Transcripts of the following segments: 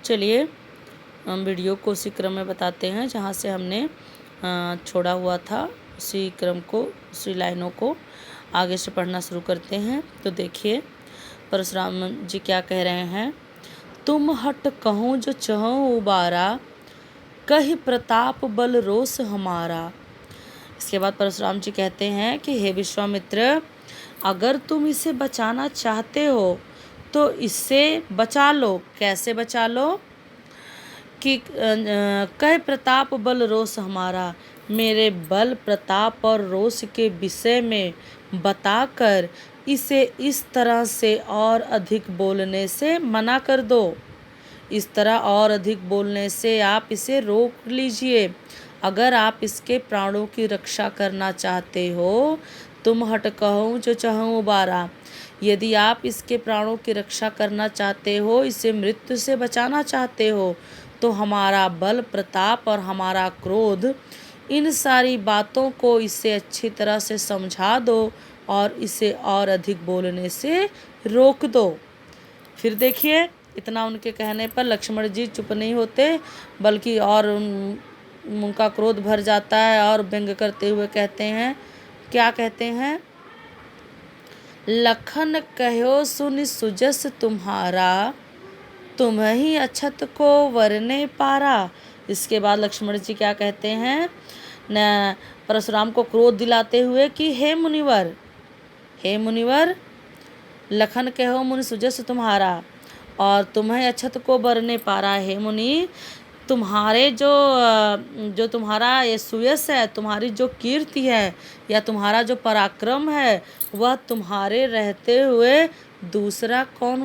चलिए हम वीडियो को उसी क्रम में बताते हैं जहाँ से हमने छोड़ा हुआ था। उसी क्रम को, उसी लाइनों को आगे से पढ़ना शुरू करते हैं। तो देखिए परशुराम जी क्या कह रहे हैं। तुम हट कहूँ जो चहूँ उबारा, कहि प्रताप बल रोष हमारा। इसके बाद परशुराम जी कहते हैं कि हे विश्वामित्र, अगर तुम इसे बचाना चाहते हो तो इससे बचा लो। कैसे बचा लो? कि कह प्रताप बल रोष हमारा, मेरे बल प्रताप और रोष के विषय में बताकर इसे इस तरह से और अधिक बोलने से मना कर दो। इस तरह और अधिक बोलने से आप इसे रोक लीजिए। अगर आप इसके प्राणों की रक्षा करना चाहते हो, तुम हट कहूँ जो चहूँ उबारा। यदि आप इसके प्राणों की रक्षा करना चाहते हो, इसे मृत्यु से बचाना चाहते हो, तो हमारा बल प्रताप और हमारा क्रोध, इन सारी बातों को इसे अच्छी तरह से समझा दो और इसे और अधिक बोलने से रोक दो। फिर देखिए इतना उनके कहने पर लक्ष्मण जी चुप नहीं होते, बल्कि और उनका क्रोध भर जाता है और व्यंग करते हुए कहते हैं। क्या कहते हैं? लखन कहो सुनि सुजस तुम्हारा, तुम ही अछत को वरने पारा। इसके बाद लक्ष्मण जी क्या कहते हैं न, परशुराम को क्रोध दिलाते हुए कि हे मुनिवर, हे मुनिवर, लखन कहो मुनि सुजस तुम्हारा और तुम्हें अछत को बरने पारा। हे मुनि, तुम्हारे जो तुम्हारा ये सुयश है, तुम्हारी जो कीर्ति है या तुम्हारा जो पराक्रम है, वह तुम्हारे रहते हुए दूसरा कौन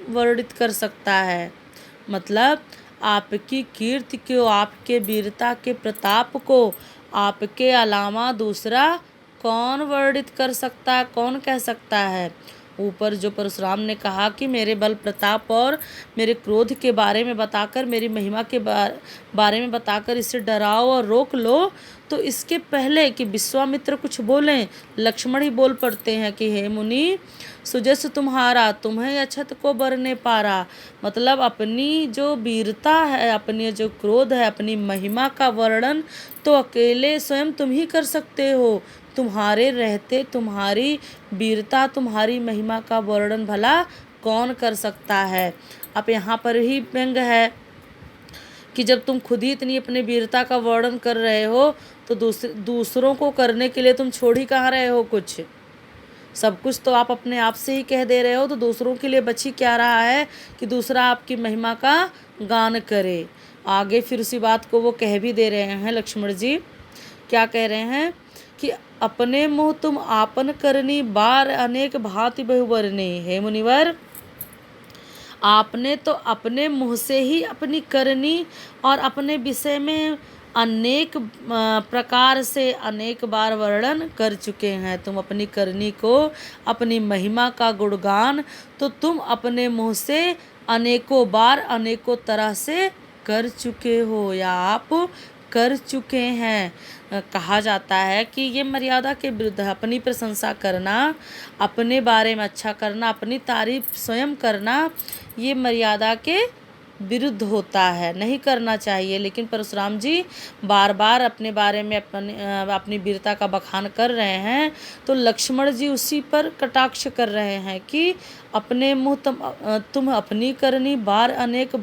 वर्णित कर सकता है। मतलब आपकी कीर्ति को, आपके वीरता के प्रताप को आपके अलावा दूसरा कौन वर्णित कर सकता है, कौन कह सकता है। ऊपर जो परशुराम ने कहा कि मेरे बल प्रताप और मेरे क्रोध के बारे में बताकर, मेरी महिमा के बारे में बताकर इसे डराओ और रोक लो, तो इसके पहले कि विश्वामित्र कुछ बोलें, लक्ष्मण ही बोल पड़ते हैं कि हे मुनि, सुजस तुम्हारा, तुम्हें अछत को बरने पारा। मतलब अपनी जो वीरता है, अपनी जो क्रोध है, अपनी महिमा का वर्णन तो अकेले स्वयं तुम ही कर सकते हो। तुम्हारे रहते तुम्हारी वीरता, तुम्हारी महिमा का वर्णन भला कौन कर सकता है। अब यहाँ पर ही व्यंग है कि जब तुम खुद ही इतनी अपनी वीरता का वर्णन कर रहे हो, तो दूसरों को करने के लिए तुम छोड़ ही कहाँ रहे हो कुछ। सब कुछ तो आप अपने आप से ही कह दे रहे हो, तो दूसरों के लिए बची क्या रहा है कि दूसरा आपकी महिमा का गान करे। आगे फिर उसी बात को वो कह भी दे रहे हैं लक्ष्मण जी। क्या कह रहे हैं कि अपने मुँह तुम आपन करनी, बार अनेक भांति बहुबरनी। हे मुनिवर, आपने तो अपने मुँह से ही अपनी करनी और अपने विषय में अनेक प्रकार से अनेक बार वर्णन कर चुके हैं। तुम अपनी करनी को, अपनी महिमा का गुणगान तो तुम अपने मुँह से अनेकों बार अनेकों तरह से कर चुके हो या आप कर चुके हैं। कहा जाता है कि ये मर्यादा के विरुद्ध है। अपनी प्रशंसा करना, अपने बारे में अच्छा करना, अपनी तारीफ स्वयं करना, ये मर्यादा के विरुद्ध होता है, नहीं करना चाहिए। लेकिन परशुराम जी बार बार अपने बारे में अपनी वीरता का बखान कर रहे हैं, तो लक्ष्मण जी उसी पर कटाक्ष कर रहे हैं कि अपने मुँह तुम अपनी करनी, बार अनेक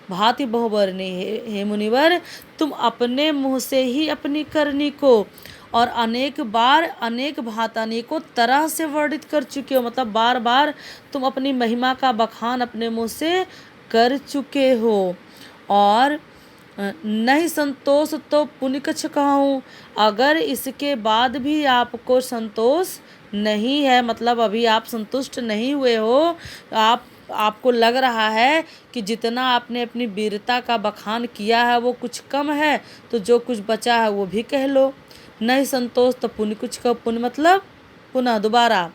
भांति बहुबरनी। हे मुनिवर, तुम अपने मुँह से ही अपनी करनी को और अनेक बार अनेक भांति अनेकों तरह से वर्णित कर चुके हो। मतलब बार बार तुम अपनी महिमा का बखान अपने मुँह से कर चुके हो। और नहीं संतोष तो पुण्य कछ कहूँ। अगर इसके बाद भी आपको संतोष नहीं है, मतलब अभी आप संतुष्ट नहीं हुए हो, आपको लग रहा है कि जितना आपने अपनी वीरता का बखान किया है वो कुछ कम है, तो जो कुछ बचा है वो भी कह लो। नहीं संतोष तो पुण्य कुछ कहो। पुण्य मतलब पुनः दोबारा।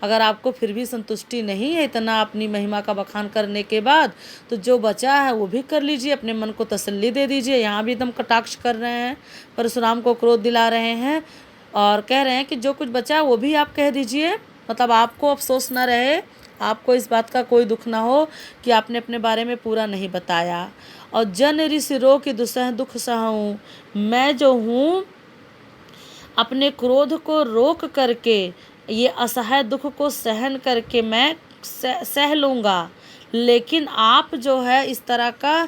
अगर आपको फिर भी संतुष्टि नहीं है इतना अपनी महिमा का बखान करने के बाद, तो जो बचा है वो भी कर लीजिए, अपने मन को तसल्ली दे दीजिए। यहाँ भी एकदम कटाक्ष कर रहे हैं, परशुराम को क्रोध दिला रहे हैं और कह रहे हैं कि जो कुछ बचा है वो भी आप कह दीजिए। मतलब आपको अफसोस न रहे, आपको इस बात का कोई दुख ना हो कि आपने अपने बारे में पूरा नहीं बताया। और जन ऋष रो कि दुसह दुख सहूँ, मैं जो हूँ अपने क्रोध को रोक करके ये असहाय दुख को सहन करके मैं सह लूँगा। लेकिन आप जो है इस तरह का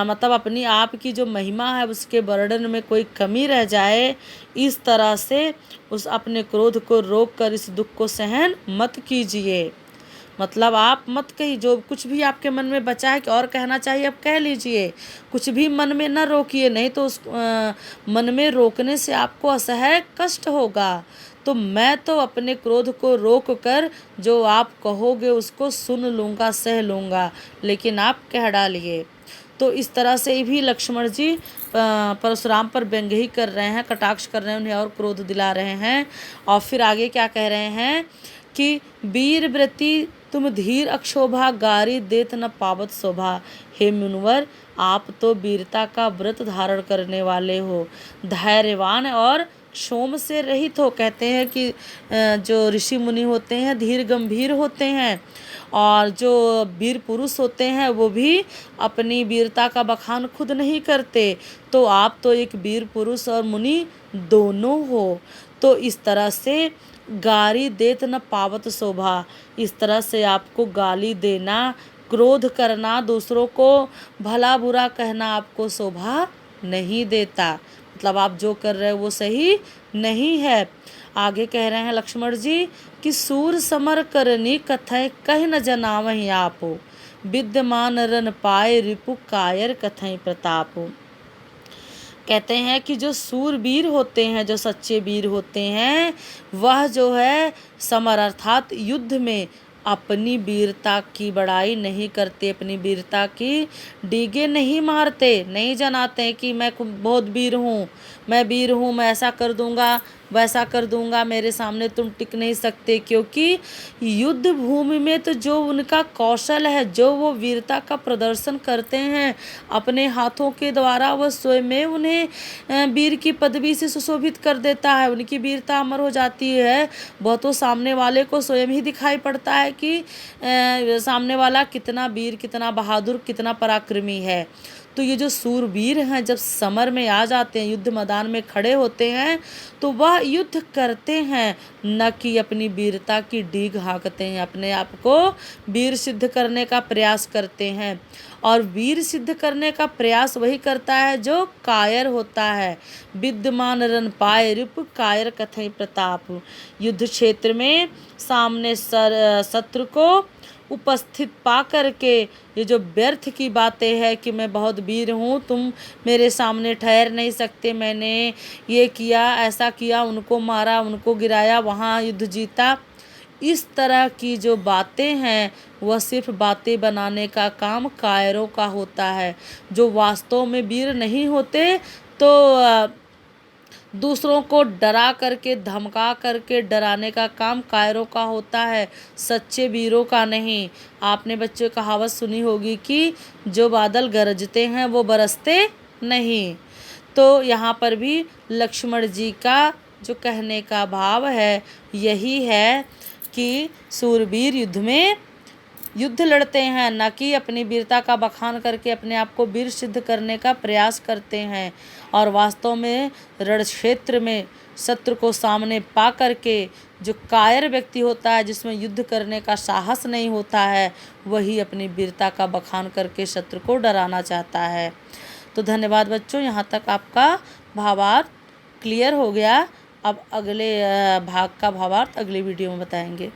मतलब अपनी आप की जो महिमा है उसके वर्णन में कोई कमी रह जाए, इस तरह से उस अपने क्रोध को रोक कर इस दुख को सहन मत कीजिए। मतलब आप मत कहिए, जो कुछ भी आपके मन में बचा है कि और कहना चाहिए आप कह लीजिए, कुछ भी मन में न रोकिए, नहीं तो उस मन में रोकने से आपको असह्य कष्ट होगा। तो मैं तो अपने क्रोध को रोक कर जो आप कहोगे उसको सुन लूँगा, सह लूँगा, लेकिन आप कह डालिए। तो इस तरह से भी लक्ष्मण जी परशुराम पर व्यंग्य ही कर रहे हैं, कटाक्ष कर रहे हैं, उन्हें और क्रोध दिला रहे हैं। और फिर आगे क्या कह रहे हैं कि वीर व्रति तुम धीर अक्षोभा, गारी देत न पावत शोभा। हे मुनिवर, आप तो वीरता का व्रत धारण करने वाले हो, धैर्यवान और क्षोभ से रहित हो। कहते हैं कि जो ऋषि मुनि होते हैं धीर गंभीर होते हैं, और जो वीर पुरुष होते हैं वो भी अपनी वीरता का बखान खुद नहीं करते। तो आप तो एक वीर पुरुष और मुनि दोनों हो। तो इस तरह से गारी देत न पावत शोभा, इस तरह से आपको गाली देना, क्रोध करना, दूसरों को भला बुरा कहना आपको शोभा नहीं देता। मतलब आप जो कर रहे हो वो सही नहीं है। आगे कह रहे हैं लक्ष्मण जी कि सूर समर करनी कथय कह न जनावहि आपो, विद्यमान रन पाए रिपु कायर कथय प्रताप। कहते हैं कि जो सूरवीर होते हैं, जो सच्चे वीर होते हैं, वह जो है समर अर्थात युद्ध में अपनी वीरता की बड़ाई नहीं करते, अपनी वीरता की डीगे नहीं मारते, नहीं जनाते कि मैं बहुत वीर हूँ, मैं वीर हूँ, मैं ऐसा कर दूंगा, वैसा कर दूंगा, मेरे सामने तुम टिक नहीं सकते। क्योंकि युद्ध भूमि में तो जो उनका कौशल है, जो वो वीरता का प्रदर्शन करते हैं अपने हाथों के द्वारा, वह स्वयं उन्हें वीर की पदवी से सुशोभित कर देता है, उनकी वीरता अमर हो जाती है। वह तो सामने वाले को स्वयं ही दिखाई पड़ता है कि सामने वाला कितना वीर, कितना बहादुर, कितना पराक्रमी है। तो ये जो सूरवीर हैं जब समर में आ जाते हैं, युद्ध मैदान में खड़े होते हैं, तो वह युद्ध करते हैं, न कि अपनी वीरता की डीग हाँकते हैं, अपने आप को वीर सिद्ध करने का प्रयास करते हैं। और वीर सिद्ध करने का प्रयास वही करता है जो कायर होता है। विद्यमान रन पाए रिपु कायर कथई प्रताप। युद्ध क्षेत्र में सामने शत्रु को उपस्थित पा करके ये जो व्यर्थ की बातें हैं कि मैं बहुत वीर हूँ, तुम मेरे सामने ठहर नहीं सकते, मैंने ये किया, ऐसा किया, उनको मारा, उनको गिराया, वहाँ युद्ध जीता, इस तरह की जो बातें हैं वह सिर्फ बातें बनाने का काम कायरों का होता है। जो वास्तव में वीर नहीं होते तो दूसरों को डरा करके, धमका करके डराने का काम कायरों का होता है, सच्चे वीरों का नहीं। आपने बच्चों कहावत सुनी होगी कि जो बादल गरजते हैं वो बरसते नहीं। तो यहाँ पर भी लक्ष्मण जी का जो कहने का भाव है यही है कि सूरवीर युद्ध में युद्ध लड़ते हैं, न कि अपनी वीरता का बखान करके अपने आप को वीर सिद्ध करने का प्रयास करते हैं। और वास्तव में रण क्षेत्र में शत्रु को सामने पा करके जो कायर व्यक्ति होता है, जिसमें युद्ध करने का साहस नहीं होता है, वही अपनी वीरता का बखान करके शत्रु को डराना चाहता है। तो धन्यवाद बच्चों, यहाँ तक आपका भावार्थ क्लियर हो गया। अब अगले भाग का भावार्थ अगली वीडियो में बताएंगे।